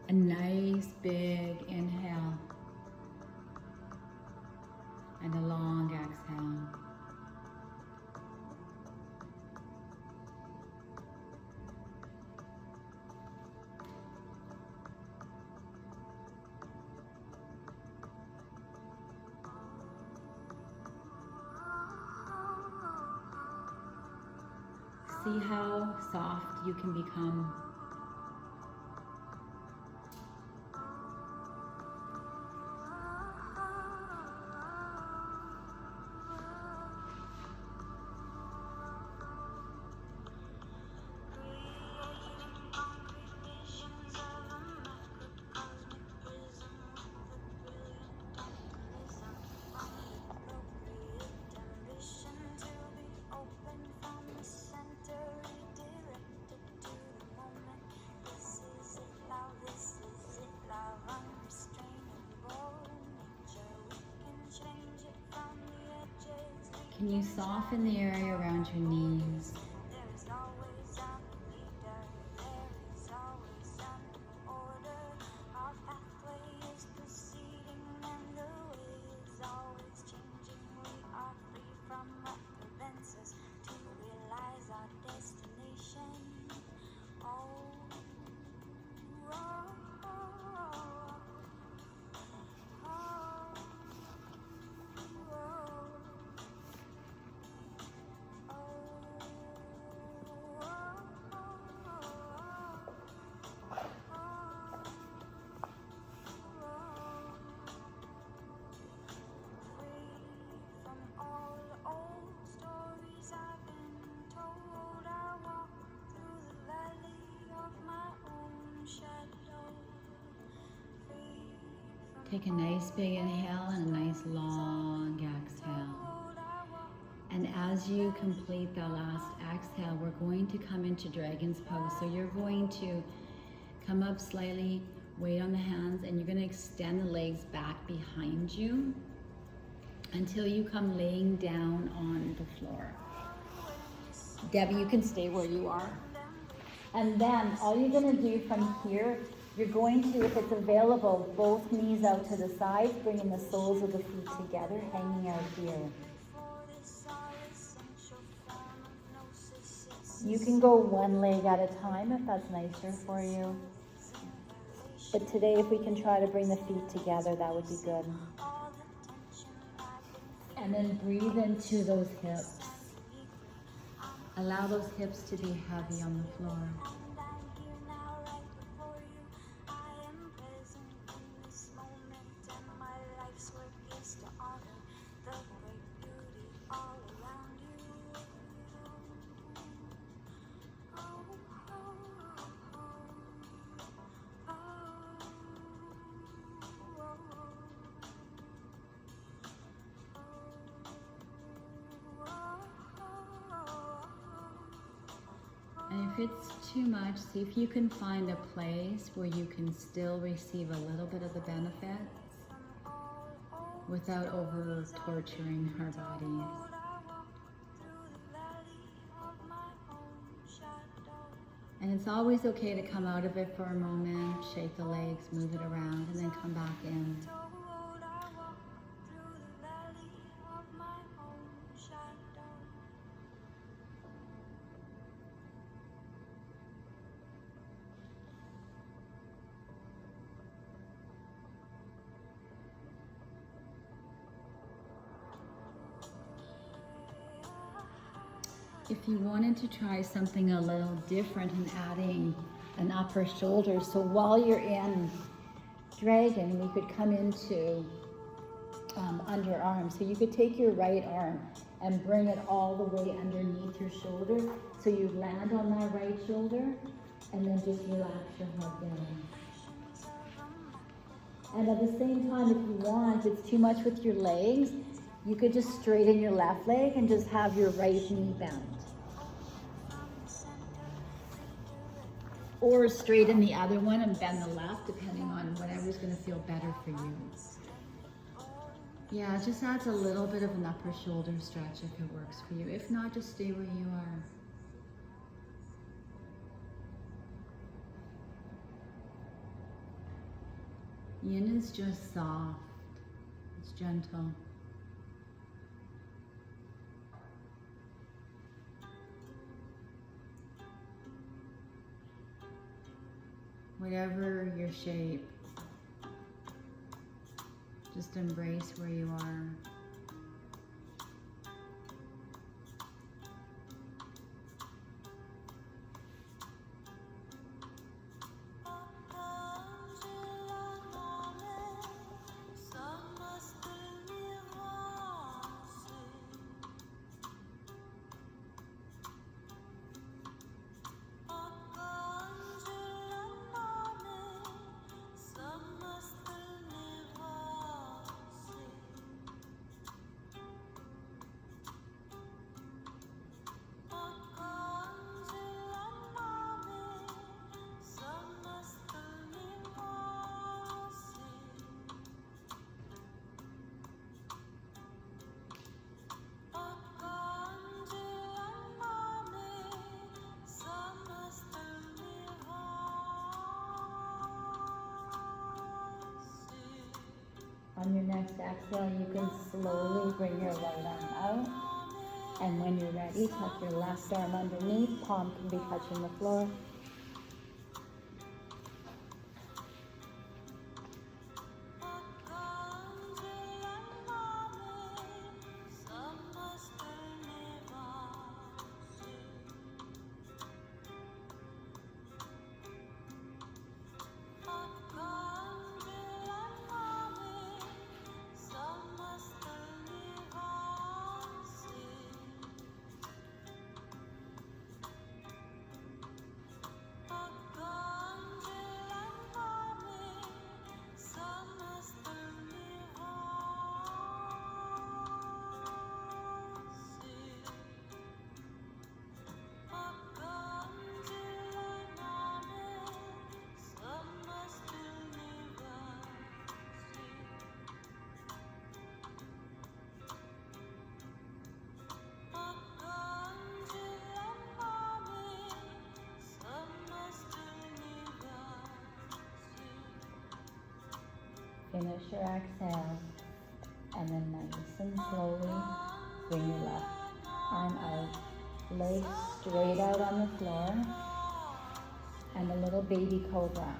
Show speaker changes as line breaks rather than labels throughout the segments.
A nice big inhale and a long exhale. See how soft you can become. Can you soften the area around your knees? Take a nice big inhale and a nice long exhale. And as you complete that last exhale, we're going to come into Dragon's Pose. So you're going to come up slightly, weight on the hands, and you're going to extend the legs back behind you until you come laying down on the floor. Debbie, you can stay where you are. And then all you're going to do from here, you're going to, if it's available, both knees out to the sides, bringing the soles of the feet together, hanging out here. You can go one leg at a time if that's nicer for you. But today, if we can try to bring the feet together, that would be good. And then breathe into those hips. Allow those hips to be heavy on the floor. And if it's too much, see if you can find a place where you can still receive a little bit of the benefits without over torturing our bodies. And it's always okay to come out of it for a moment, shake the legs, move it around, and then come back in. If you wanted to try something a little different and adding an upper shoulder, so while you're in Dragon, we could come into underarm. So you could take your right arm and bring it all the way underneath your shoulder. So you land on that right shoulder and then just relax your head down. And at the same time, if you want, if it's too much with your legs, you could just straighten your left leg and just have your right knee bent. Or straighten the other one and bend the left, depending on whatever's going to feel better for you. Yeah, it just adds a little bit of an upper shoulder stretch if it works for you. If not, just stay where you are. Yin is just soft, it's gentle. Whatever your shape, just embrace where you are. On your next exhale, you can slowly bring your right arm out. And when you're ready, tuck your left arm underneath. Palm can be touching the floor. Finish your exhale, and then nice and slowly bring your left arm out. Legs straight out on the floor, and a little baby cobra.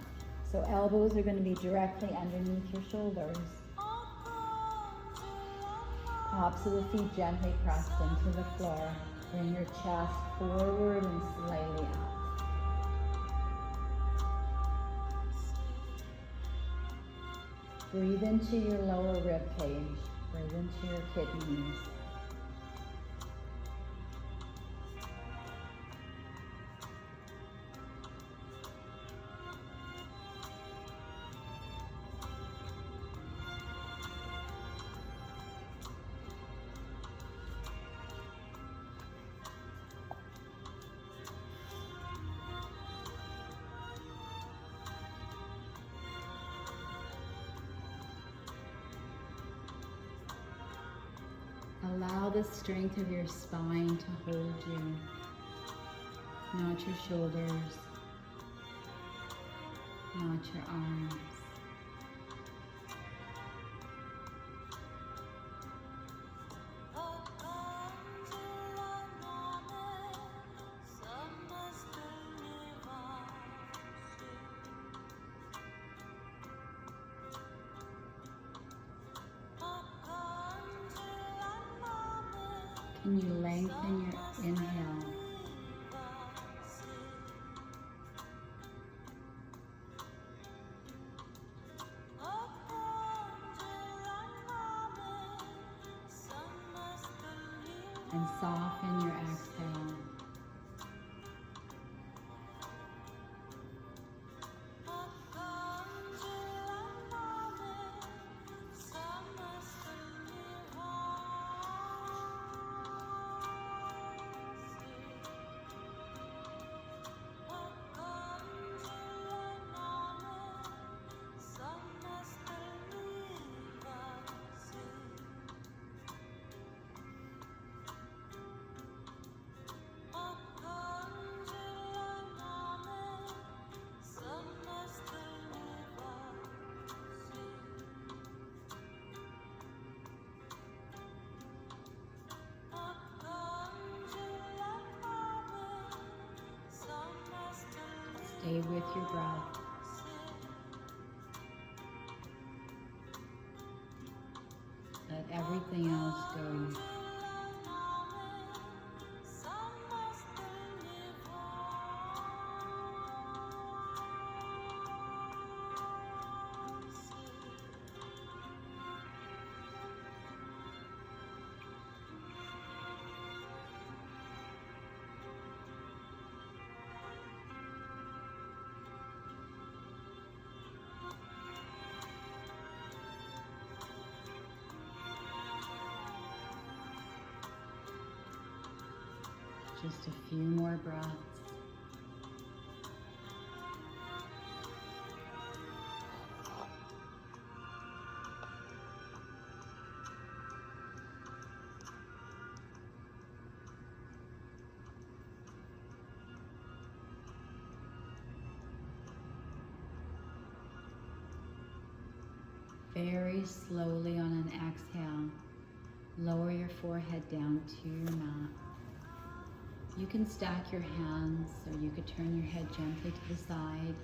So elbows are going to be directly underneath your shoulders. Tops of the feet gently pressed into the floor. Bring your chest forward and slightly up. Breathe into your lower rib cage. Breathe into your kidneys. Allow the strength of your spine to hold you, not your shoulders, not your arms. Can you lengthen your inhale? And soften your exhale. stay with your breath. Let everything else go. Just a few more breaths. Very slowly on an exhale, lower your forehead down to your mat. You can stack your hands, or you could turn your head gently to the side.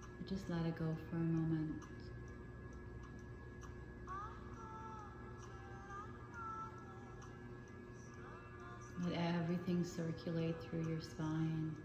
Or just let it go for a moment. Let everything circulate through your spine.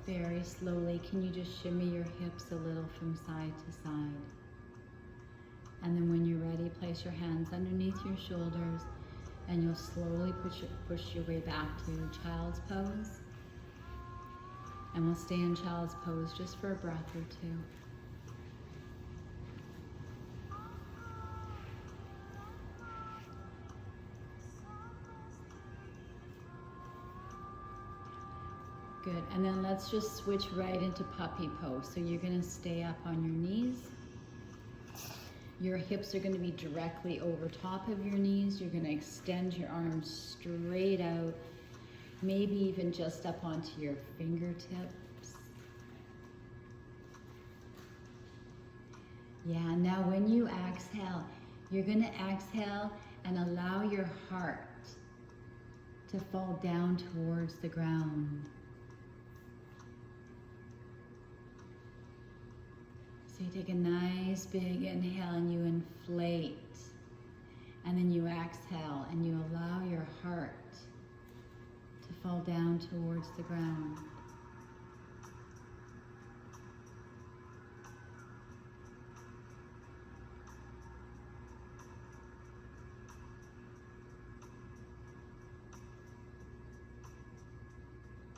Very slowly, can you just shimmy your hips a little from side to side? And then when you're ready, place your hands underneath your shoulders and you'll slowly push your way back to child's pose. And we'll stay in child's pose just for a breath or two. Good, and then let's just switch right into puppy pose. So you're gonna stay up on your knees. Your hips are gonna be directly over top of your knees. You're gonna extend your arms straight out, maybe even just up onto your fingertips. Yeah, now when you exhale, you're gonna exhale and allow your heart to fall down towards the ground. So you take a nice big inhale and you inflate. And then you exhale and you allow your heart to fall down towards the ground.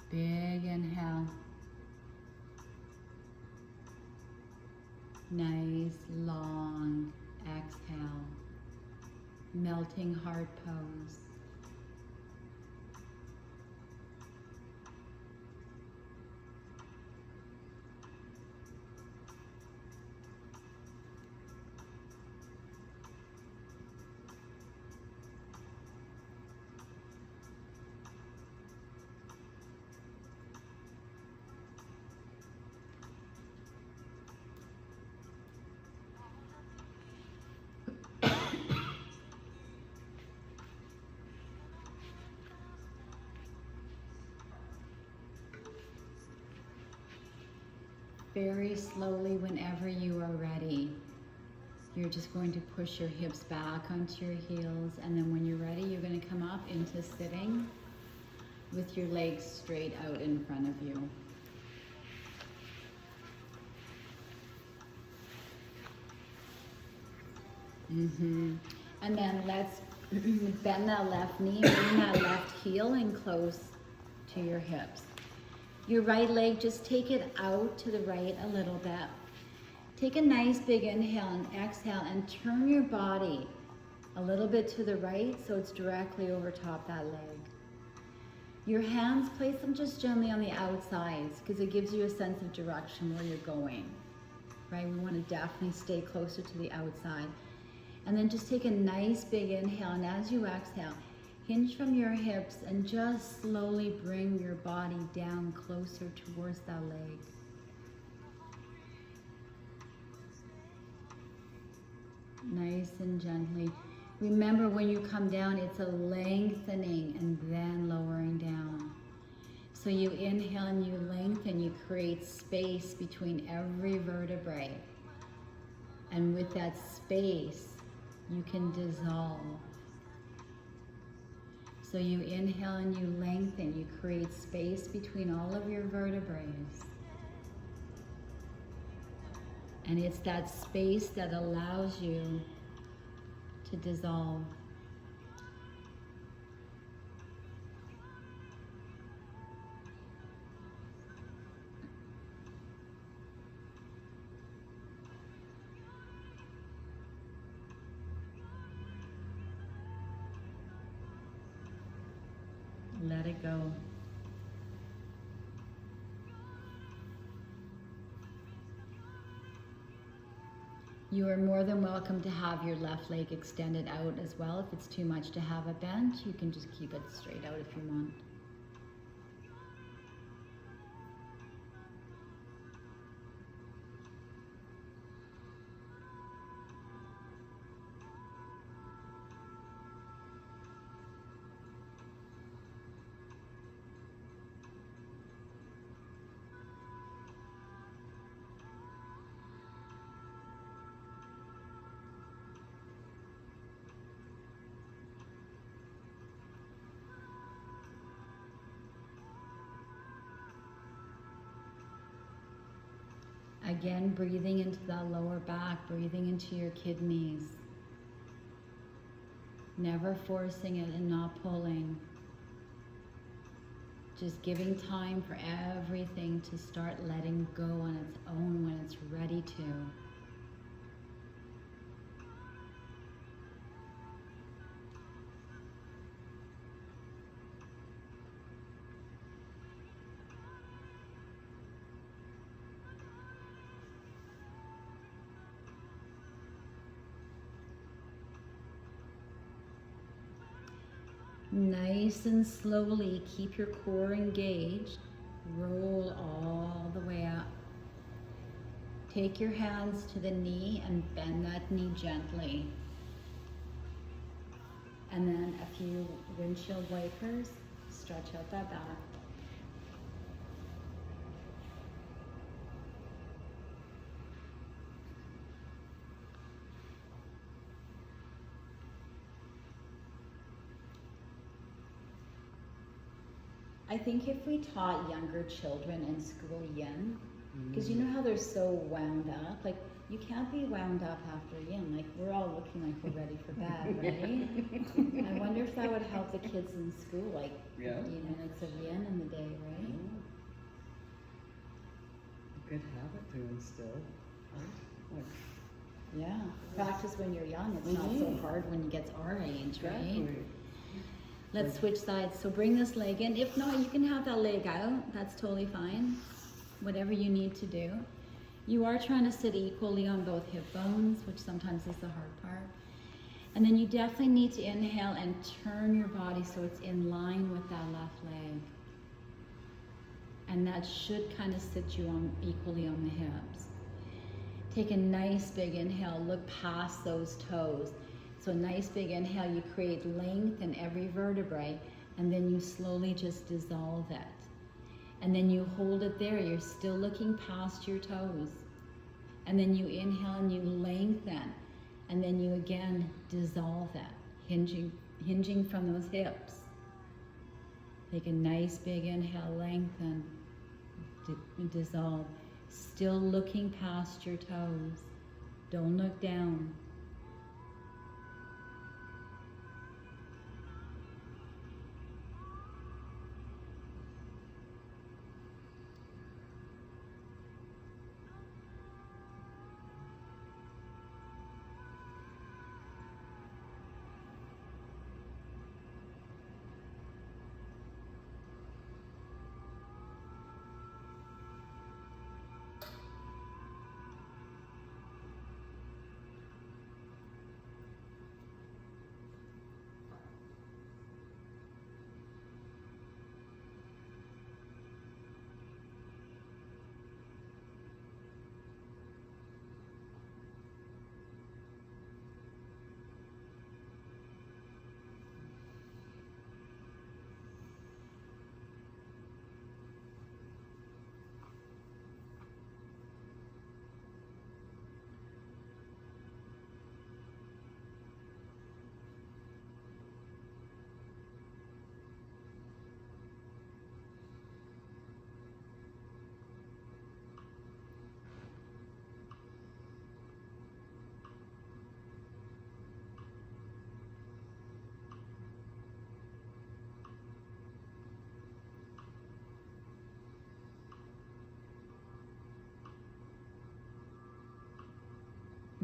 Big inhale. Nice long exhale. Melting heart pose. Very slowly, whenever you are ready, you're just going to push your hips back onto your heels, and then when you're ready, you're going to come up into sitting with your legs straight out in front of you. And then let's Bend that left knee, bring that left heel in close to your hips. Your right leg, just take it out to the right a little bit. Take a nice big inhale and exhale and turn your body a little bit to the right so it's directly over top that leg. Your hands, place them just gently on the outsides because it gives you a sense of direction where you're going, right? We want to definitely stay closer to the outside. And then just take a nice big inhale, and as you exhale, hinge from your hips and just slowly bring your body down closer towards that leg. Nice and gently. Remember, when you come down, it's a lengthening and then lowering down. So you inhale and you lengthen, you create space between every vertebrae. And with that space, you can dissolve. So you inhale and you lengthen, you create space between all of your vertebrae. And it's that space that allows you to dissolve. Let it go. You are more than welcome to have your left leg extended out as well. If it's too much to have it bent, you can just keep it straight out if you want. Again, breathing into that lower back, breathing into your kidneys. Never forcing it and not pulling. Just giving time for everything to start letting go on its own when it's ready to. Nice and slowly, keep your core engaged. Roll all the way up. Take your hands to the knee and bend that knee gently. And then a few windshield wipers. Stretch out that back. I think if we taught younger children in school yin, because you know how they're so wound up, like you can't be wound up after yin, like we're all looking like we're ready for bed, right? I wonder if that would help the kids in school, like, you know, like some yin in the day, right?
A good habit to instill, right? Like,
yeah, practice when you're young, it's not so hard when you get to our age, right?
Exactly.
Let's switch sides. So bring this leg in. If not, you can have that leg out. That's totally fine. Whatever you need to do. You are trying to sit equally on both hip bones, which sometimes is the hard part. And then you definitely need to inhale and turn your body so it's in line with that left leg. And that should kind of sit you on equally on the hips. Take a nice big inhale. Look past those toes. So a nice big inhale, you create length in every vertebrae, and then you slowly just dissolve it. And then you hold it there, you're still looking past your toes. And then you inhale and you lengthen, and then you again dissolve it, hinging from those hips. Take a nice big inhale, lengthen, dissolve. Still looking past your toes. Don't look down.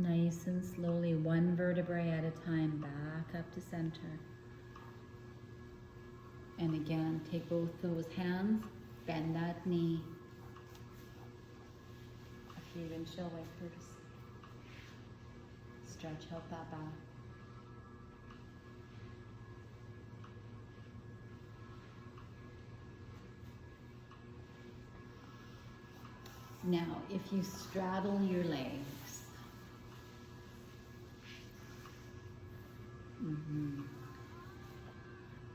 Nice and slowly, one vertebrae at a time, back up to center. And again, take both those hands, bend that knee. If you windshield wipers, stretch out that back. Now, if you straddle your legs,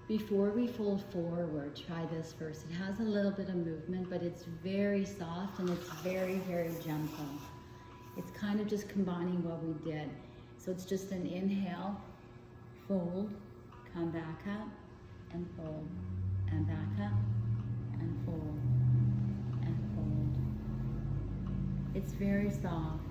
before we fold forward, try this first. It has a little bit of movement, but it's very soft and it's very, very gentle. It's kind of just combining what we did. So it's just an inhale, fold, come back up, and fold, and back up, and fold, and fold. It's very soft.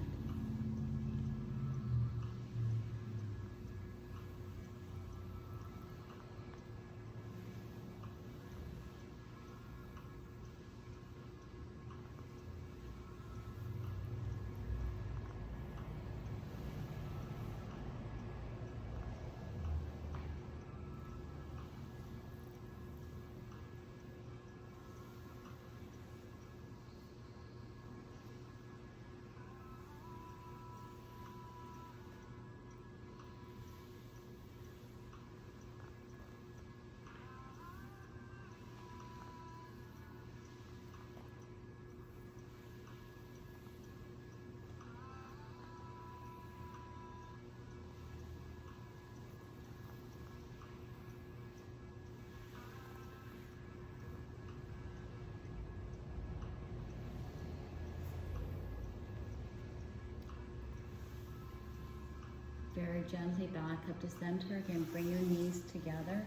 Very gently back up to center. Again, bring your knees together.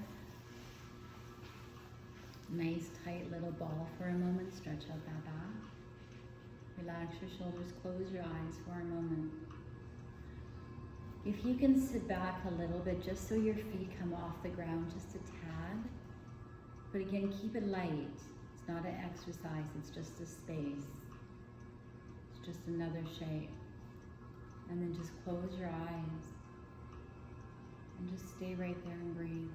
Nice tight little ball for a moment. Stretch out that back. Relax your shoulders, close your eyes for a moment. If you can sit back a little bit just so your feet come off the ground just a tad. But again, keep it light. It's not an exercise, it's just a space. It's just another shape. And then just close your eyes. And just stay right there and breathe.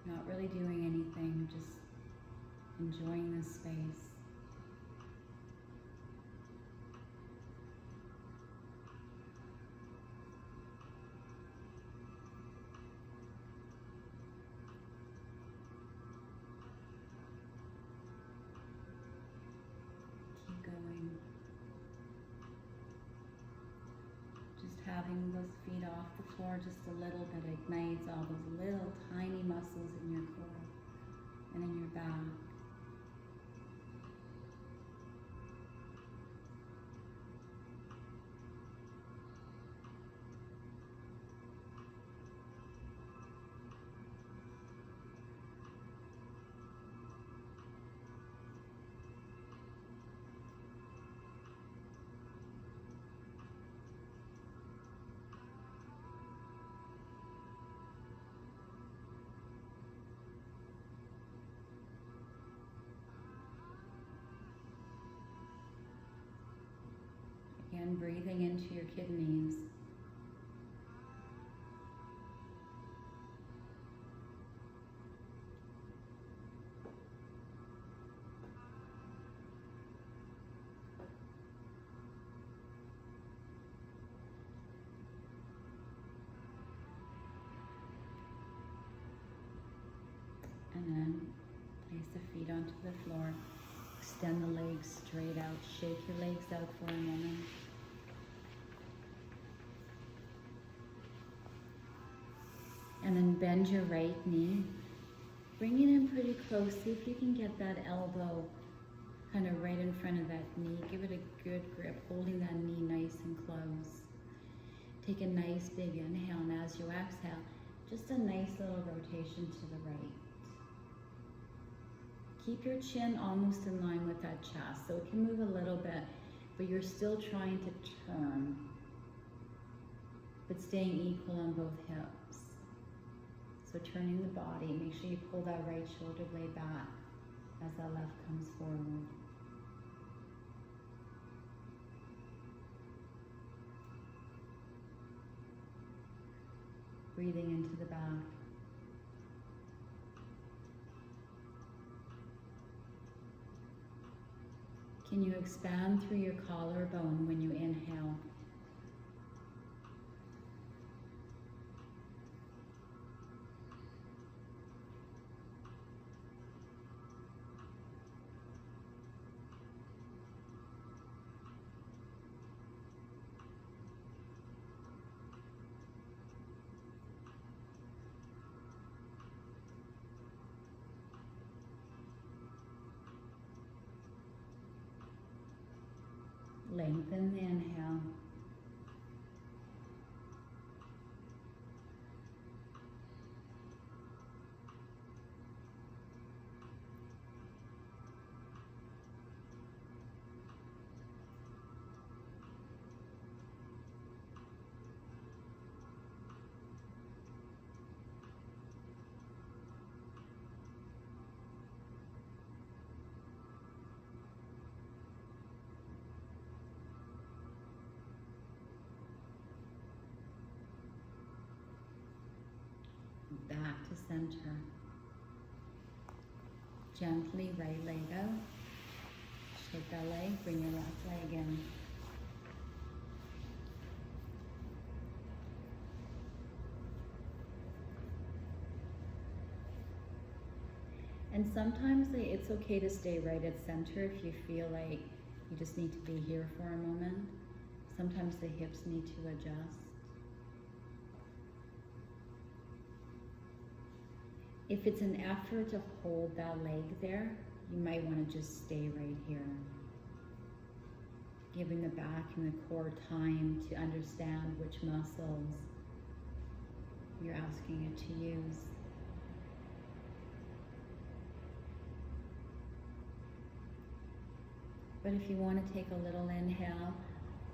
Not really doing anything, just enjoying this space. Keep going. Having those feet off the floor just a little bit ignites all those little tiny muscles in your core and in your back. Again, breathing into your kidneys. And then place the feet onto the floor. Extend the legs straight out. Shake your legs out for a moment. And then bend your right knee. Bring it in pretty close. See if you can get that elbow kind of right in front of that knee. Give it a good grip, holding that knee nice and close. Take a nice big inhale, and as you exhale, just a nice little rotation to the right. Keep your chin almost in line with that chest, so it can move a little bit, but you're still trying to turn, but staying equal on both hips. So turning the body, make sure you pull that right shoulder blade back as that left comes forward. Breathing into the back. Can you expand through your collarbone when you inhale? Lengthen the inhale. Back to center. Gently right leg out. Shake that leg, bring your left leg in. And sometimes it's okay to stay right at center if you feel like you just need to be here for a moment. Sometimes the hips need to adjust. If it's an effort to hold that leg there, you might want to just stay right here. Giving the back and the core time to understand which muscles you're asking it to use. But if you want to take a little inhale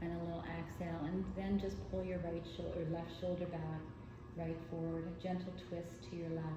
and a little exhale, and then just pull your right shoulder, left shoulder back, right forward, a gentle twist to your left.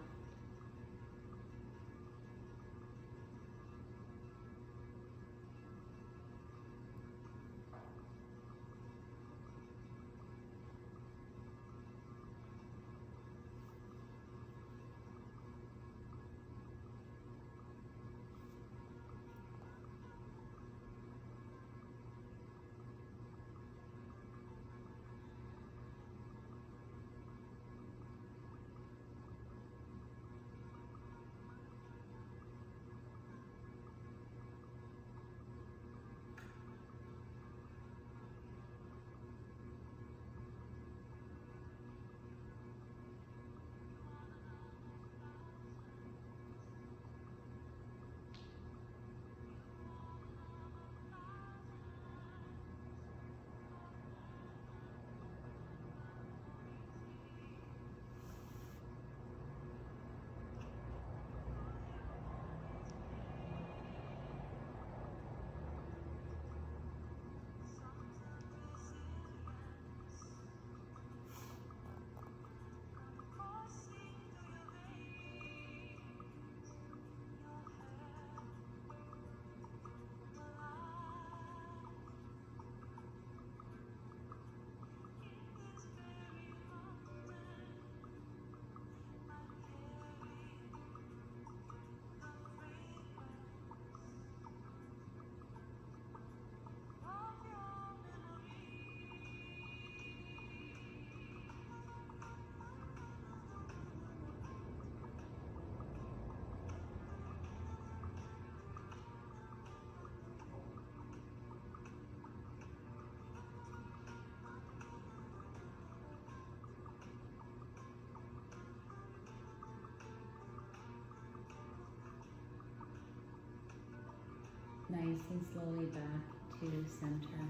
Nice and slowly back to center.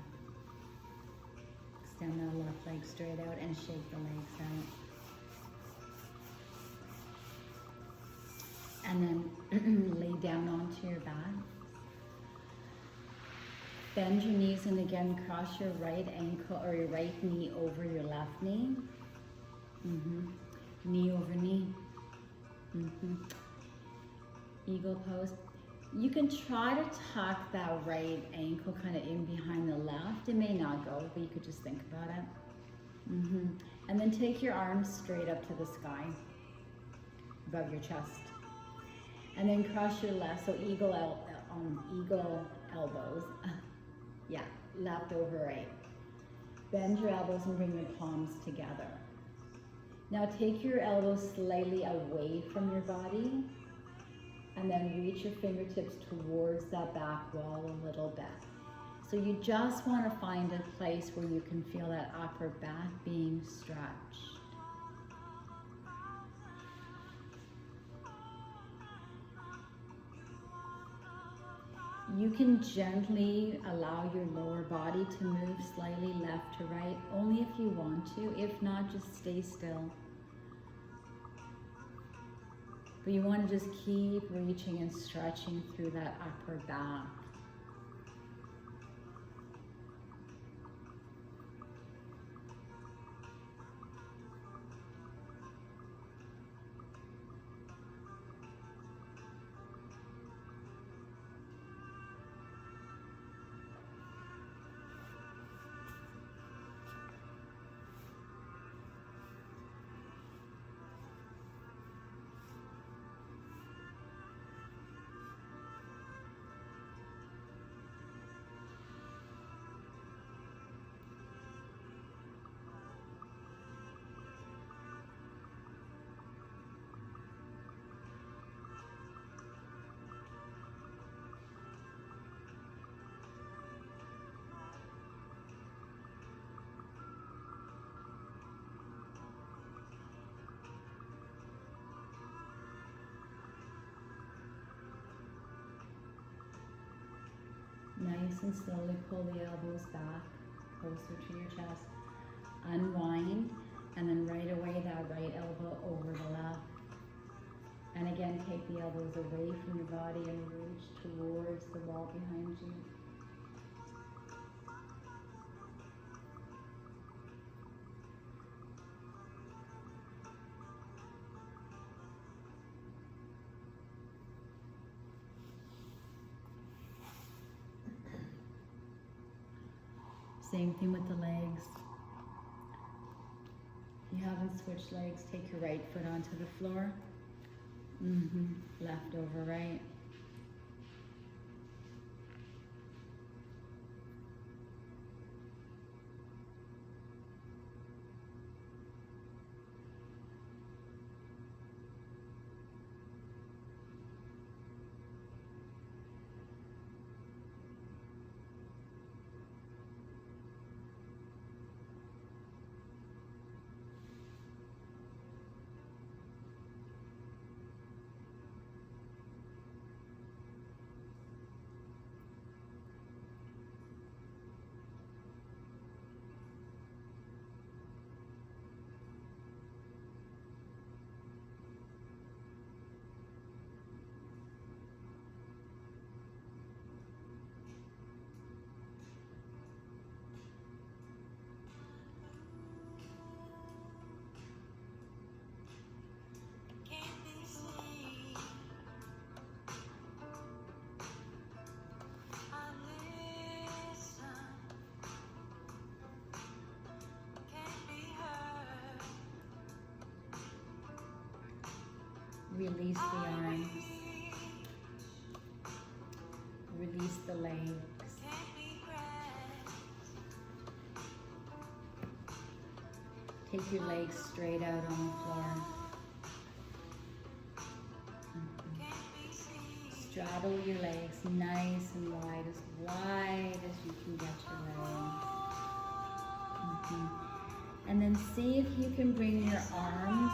Extend the left leg straight out and shake the legs out. And then lay down onto your back. Bend your knees and again cross your right ankle or your right knee over your left knee. Knee over knee. Eagle pose. You can try to tuck that right ankle kind of in behind the left. It may not go, but you could just think about it. And then take your arms straight up to the sky, above your chest. And then cross your left, so eagle elbows. Yeah, left over right. Bend your elbows and bring your palms together. Now take your elbows slightly away from your body and then reach your fingertips towards that back wall a little bit. So you just want to find a place where you can feel that upper back being stretched. You can gently allow your lower body to move slightly left to right, only if you want to. If not, just stay still. But you want to just keep reaching and stretching through that upper back. Nice and slowly pull the elbows back, closer to your chest. Unwind, and then right away that right elbow over the left. And again, take the elbows away from your body and reach towards the wall behind you. Same thing with the legs. You haven't switched legs, take your right foot onto the floor. Left over right. Release the arms. Release the legs. Take your legs straight out on the floor. Straddle your legs nice and wide as you can get your legs. And then see if you can bring your arms,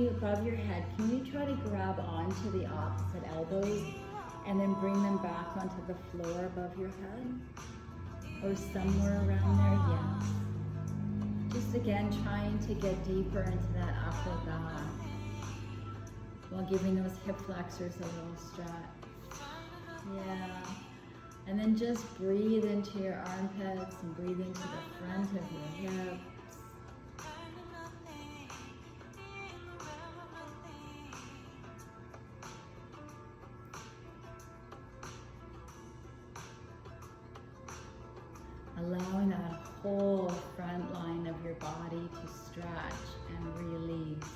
above your head, can you try to grab onto the opposite elbows and then bring them back onto the floor above your head? Or somewhere around there, yes. Just again, trying to get deeper into that upper back while giving those hip flexors a little stretch. Yeah. And then just breathe into your armpits and breathe into the front of your hips. Allowing that whole front line of your body to stretch and release.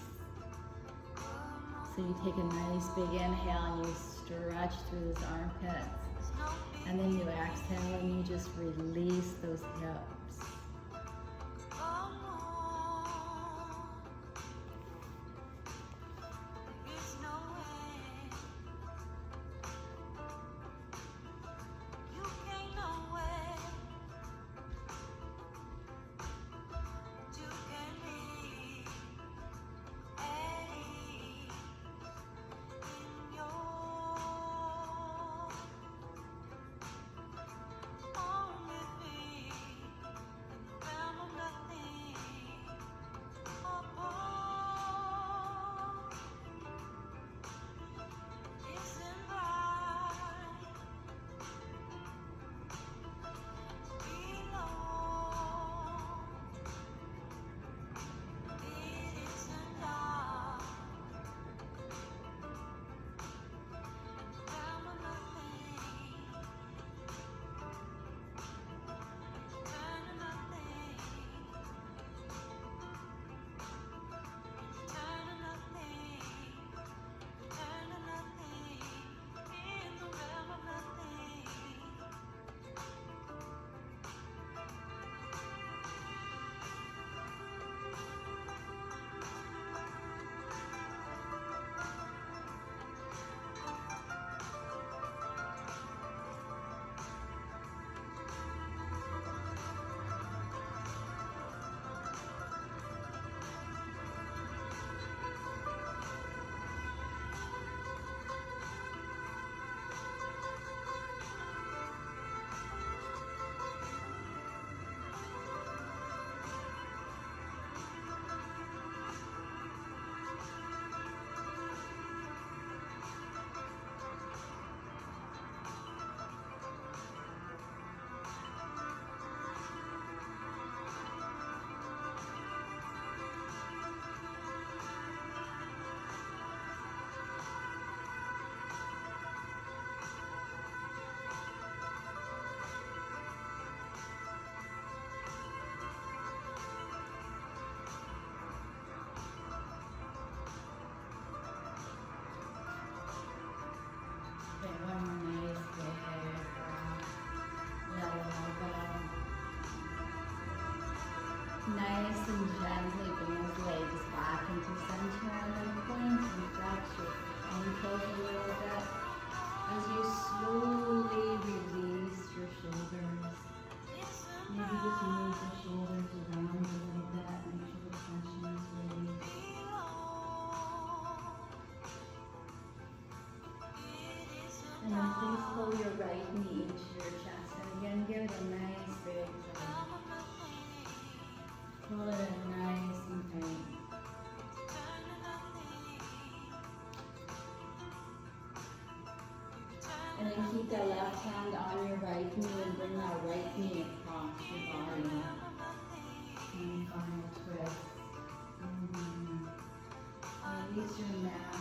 So you take a nice big inhale and you stretch through those armpits. And then you exhale and you just release those hips. Nice and gently bring those legs back into center, and then we're going to flex your ankles a little bit as you slowly release your shoulders. Maybe just move the shoulders around a little bit, make sure the tension is released. And then please pull your right knee into your chest, and again give it a nice big hug. Pull it in nice and tight. And then keep that left hand on your right knee and bring that right knee across your body. And final twist. Release your neck.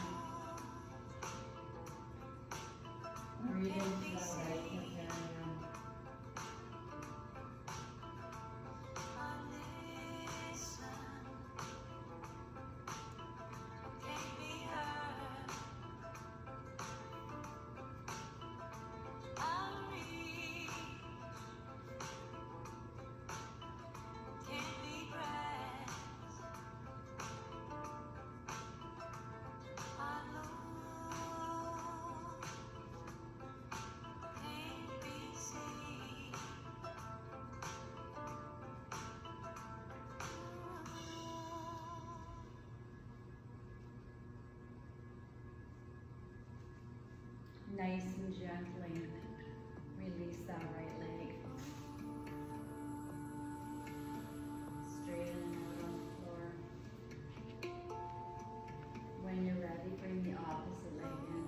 Breathe into that right hip area. Nice and gently release that right leg. Straighten it on the floor. When you're ready, bring the opposite leg in.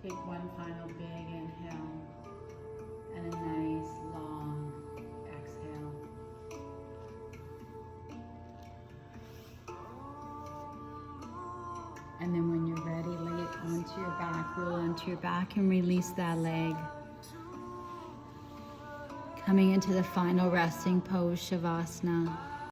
Take one final big inhale and a nice long exhale. And then when you're ready, lay it onto your back, roll onto your back and release that leg. Coming into the final resting pose, Shavasana.